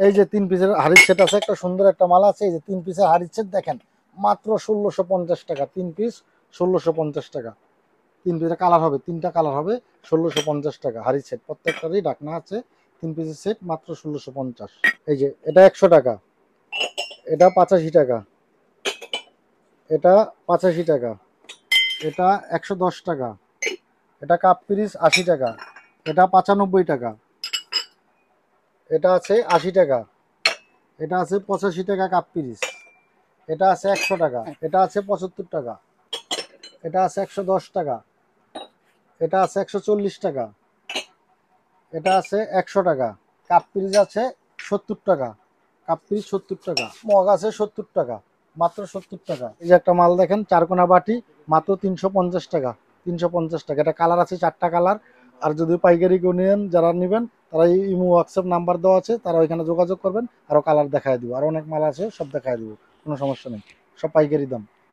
এই যে 3 পিসের হাড়ির সেট আছে, একটা সুন্দর একটা মাল আছে। এই যে 3 পিসের হাড়ির সেট দেখেন, মাত্র 1650 টাকা। 3 পিস 1650 টাকা। 3 পিসের কালার হবে, 3টা কালার হবে। 1650 টাকা হাড়ির সেট, প্রত্যেকটারই ঢাকনা আছে। 3 পিসের সেট মাত্র 1650। এই যে এটা 100 টাকা, এটা 85 টাকা, এটা 85 টাকা, এটা 110 টাকা, এটা কাপ পিরিচ 80 টাকা, এটা 95 টাকা, এটা আছে 80 টাকা, এটা আছে 85 টাকা কাপ পিরিচ, এটা আছে 100 টাকা, এটা আছে 75 টাকা, এটা আছে 110 টাকা, এটা আছে 140 টাকা, এটা আছে 100 টাকা, কাপ পিরিচ আছে 70 টাকা, কাপ পিরিচ 70 টাকা, মগ আছে 70 টাকা, মাত্র 70 টাকা। এই যে একটা মাল দেখেন, চারকোনা বাটি, মাত্র 350 টাকা। 350 টাকা। এটা কালার আছে 4টা কালার। আর যদি পাইকারি কেউ নেন, যারা নেবেন তারা এই ইমো হোয়াটসঅ্যাপ নাম্বার দেওয়া আছে, তারা ওইখানে যোগাযোগ করবেন, আরও কালার দেখায় দিব। আর অনেক মাল আছে, সব দেখায় দিব, কোনো সমস্যা নেই, সব পাইকারি দাম।